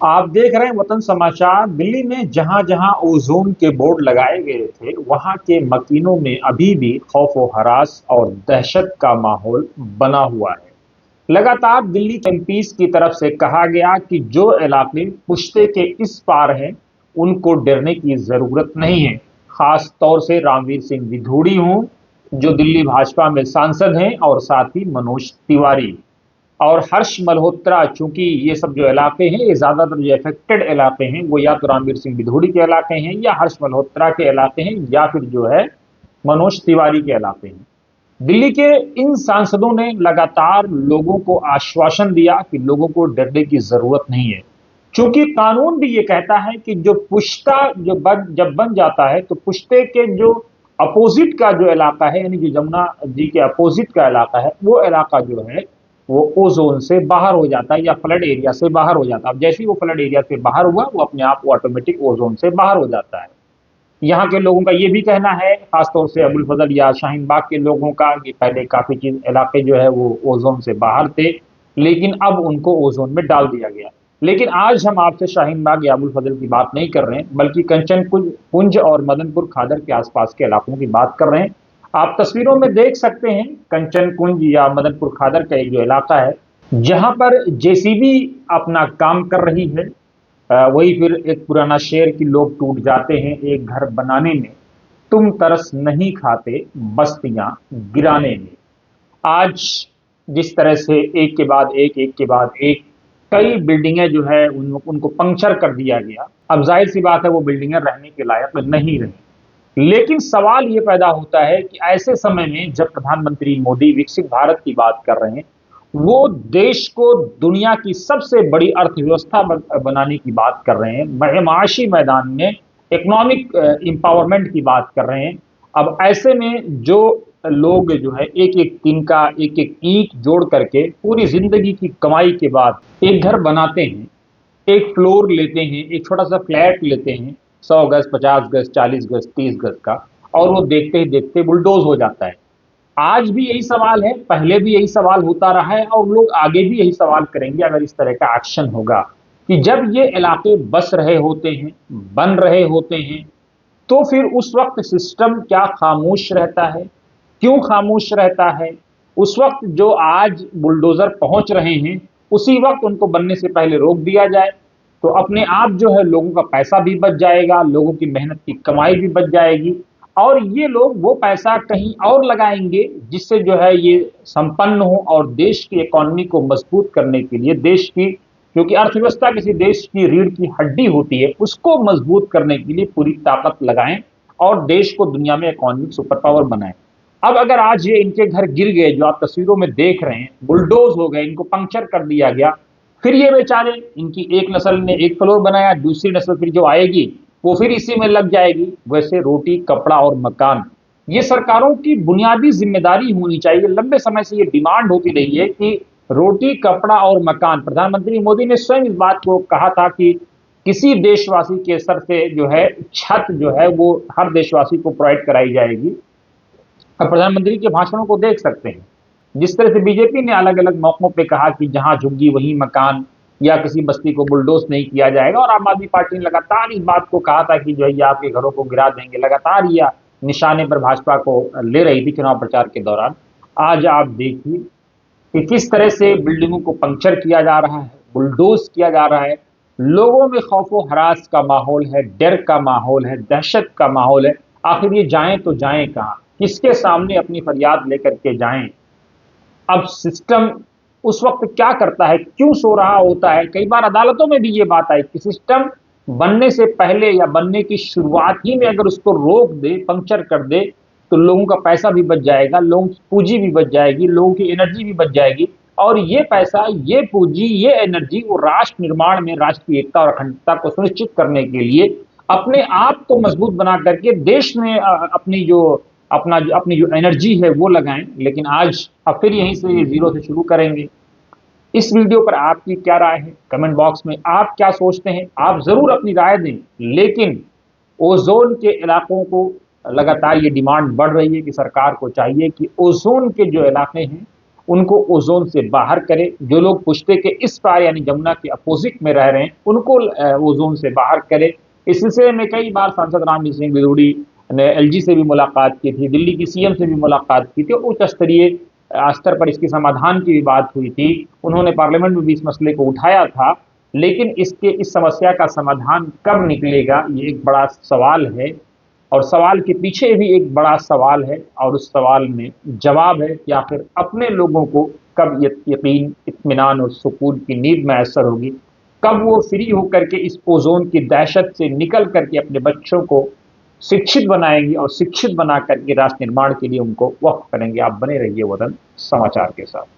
आप देख रहे हैं वतन समाचार। दिल्ली में जहां जहां ओजोन के बोर्ड लगाए गए थे, वहां के मकीनों में अभी भी खौफ व हरास और दहशत का माहौल बना हुआ है। लगातार दिल्ली के एमपीज की तरफ से कहा गया कि जो इलाके पुश्ते के इस पार हैं, उनको डरने की जरूरत नहीं है। खास तौर से रामवीर सिंह विधूड़ी हों, जो दिल्ली भाजपा में सांसद हैं, और साथ ही मनोज तिवारी और हर्ष मल्होत्रा। चूंकि ये सब जो इलाके हैं, ये ज्यादातर जो अफेक्टेड इलाके हैं, वो या तो रणवीर सिंह विधूड़ी के इलाके हैं, या हर्ष मल्होत्रा के इलाके हैं, या फिर जो है मनोज तिवारी के इलाके हैं। दिल्ली के इन सांसदों ने लगातार लोगों को आश्वासन दिया कि लोगों को डरने की जरूरत नहीं है। चूंकि कानून भी ये कहता है कि जो पुश्ता जब बन जाता है, तो पुश्ते के जो अपोजिट का जो इलाका है, यानी जो जमुना जी के अपोजिट का इलाका है, वो इलाका जो है वो ओजोन से बाहर हो जाता है, या फ्लड एरिया से बाहर हो जाता है। अब जैसे ही वो फ्लड एरिया से बाहर हुआ, वो अपने आप वो ऑटोमेटिक ओजोन से बाहर हो जाता है। यहाँ के लोगों का ये भी कहना है, खासतौर से अबुल फजल या शाहीन बाग के लोगों का, कि पहले काफी चीज इलाके जो है वो ओजोन से बाहर थे, लेकिन अब उनको ओजोन में डाल दिया गया। लेकिन आज हम आपसे शाहीन बाग या अबुल फजल की बात नहीं कर रहे हैं, बल्कि कंचन कुंज और मदनपुर खादर के आसपास के इलाकों की बात कर रहे हैं। आप तस्वीरों में देख सकते हैं कंचन कुंज या मदनपुर खादर का एक जो इलाका है, जहां पर जेसीबी अपना काम कर रही है। वही फिर एक पुराना शेर कि लोग टूट जाते हैं एक घर बनाने में, तुम तरस नहीं खाते बस्तियां गिराने में। आज जिस तरह से एक के बाद एक कई बिल्डिंगें जो है उनको पंक्चर कर दिया गया। अब जाहिर सी बात है, वो बिल्डिंगें रहने के लायक नहीं रही। लेकिन सवाल ये पैदा होता है कि ऐसे समय में जब प्रधानमंत्री मोदी विकसित भारत की बात कर रहे हैं, वो देश को दुनिया की सबसे बड़ी अर्थव्यवस्था बनाने की बात कर रहे हैं, माशी मैदान में इकोनॉमिक एम्पावरमेंट की बात कर रहे हैं। अब ऐसे में जो लोग जो है एक एक तिनका, एक एक ईंट जोड़ करके पूरी जिंदगी की कमाई के बाद एक घर बनाते हैं, एक फ्लोर लेते हैं, एक छोटा सा फ्लैट लेते हैं, 100 गज, 50 गज, 40 गज, 30 गज का, और वो देखते ही देखते बुलडोज हो जाता है। आज भी यही सवाल है, पहले भी यही सवाल होता रहा है, और लोग आगे भी यही सवाल करेंगे अगर इस तरह का एक्शन होगा, कि जब ये इलाके बस रहे होते हैं, बन रहे होते हैं, तो फिर उस वक्त सिस्टम क्या खामोश रहता है? क्यों खामोश रहता है? उस वक्त जो आज बुलडोजर पहुंच रहे हैं, उसी वक्त उनको बनने से पहले रोक दिया जाए, तो अपने आप जो है लोगों का पैसा भी बच जाएगा, लोगों की मेहनत की कमाई भी बच जाएगी, और ये लोग वो पैसा कहीं और लगाएंगे जिससे जो है ये संपन्न हो, और देश की इकोनॉमी को मजबूत करने के लिए, देश की, क्योंकि अर्थव्यवस्था किसी देश की रीढ़ की हड्डी होती है, उसको मजबूत करने के लिए पूरी ताकत लगाएं और देश को दुनिया में इकोनॉमिक सुपर पावर बनाएं। अब अगर आज ये इनके घर गिर गए, जो आप तस्वीरों में देख रहे हैं, बुलडोज हो गए, इनको पंक्चर कर दिया गया, फिर ये बेचारे, इनकी एक नस्ल ने एक फ्लोर बनाया, दूसरी नस्ल फिर जो आएगी वो फिर इसी में लग जाएगी। वैसे रोटी, कपड़ा और मकान, ये सरकारों की बुनियादी जिम्मेदारी होनी चाहिए। लंबे समय से ये डिमांड होती रही है कि रोटी, कपड़ा और मकान। प्रधानमंत्री मोदी ने स्वयं इस बात को कहा था कि किसी देशवासी के सर से जो है छत जो है वो हर देशवासी को प्रोवाइड कराई जाएगी। अब प्रधानमंत्री के भाषणों को देख सकते हैं, जिस तरह से बीजेपी ने अलग अलग मौकों पे कहा कि जहां झुग्गी वहीं मकान, या किसी बस्ती को बुलडोज नहीं किया जाएगा। और आम आदमी पार्टी ने लगातार इस बात को कहा था कि जो है ये आपके घरों को गिरा देंगे, लगातार यह निशाने पर भाजपा को ले रही थी चुनाव प्रचार के दौरान। आज आप देखिए कि किस तरह से बिल्डिंगों को पंक्चर किया जा रहा है, बुलडोज किया जा रहा है। लोगों में खौफो हरास का माहौल है, डर का माहौल है, दहशत का माहौल है। आखिर ये जाएं तो जाएं कहां, किसके सामने अपनी फरियाद लेकर के जाएं? अब सिस्टम उस वक्त क्या करता है, क्यों सो रहा होता है? कई बार अदालतों में भी ये बात आई कि सिस्टम बनने से पहले या बनने की शुरुआत ही में अगर उसको रोक दे, पंक्चर कर दे, तो लोगों का पैसा भी बच जाएगा, लोगों की पूंजी भी बच जाएगी, लोगों की एनर्जी भी बच जाएगी। और ये पैसा, ये पूंजी, ये एनर्जी वो राष्ट्र निर्माण में, राष्ट्र की एकता और अखंडता को सुनिश्चित करने के लिए, अपने आप को मजबूत बना करके देश में अपनी जो एनर्जी है वो लगाएं। लेकिन आज अब फिर यहीं से जीरो से शुरू करेंगे। इस वीडियो पर आपकी क्या राय है? कमेंट बॉक्स में आप क्या सोचते हैं, आप जरूर अपनी राय दें। लेकिन ओजोन के इलाकों को लगातार ये डिमांड बढ़ रही है कि सरकार को चाहिए कि ओजोन के जो इलाके हैं उनको ओजोन से बाहर करे। जो लोग पुश्ते के इस पार यानी जमुना के अपोजिट में रह रहे हैं उनको ओजोन से बाहर करे। इस सिलसिले में कई बार सांसद रामजी सिंह बिदूड़ी ने एलजी से भी मुलाकात की थी, दिल्ली की सीएम से भी मुलाकात की थी, उच्च स्तरीय स्तर पर इसके समाधान की भी बात हुई थी। उन्होंने पार्लियामेंट में भी इस मसले को उठाया था, लेकिन इस समस्या का समाधान कब निकलेगा ये एक बड़ा सवाल है। और सवाल के पीछे भी एक बड़ा सवाल है और उस सवाल में जवाब है कि आखिर अपने लोगों को कब यकीन, इत्मीनान और सुकून की नींद मैसर होगी, कब वो फ्री होकर के इस ओजोन की दहशत से निकल करके अपने बच्चों को शिक्षित बनाएंगे और शिक्षित बना करके राष्ट्र निर्माण के लिए उनको वक्फ करेंगे। आप बने रहिए वतन समाचार के साथ।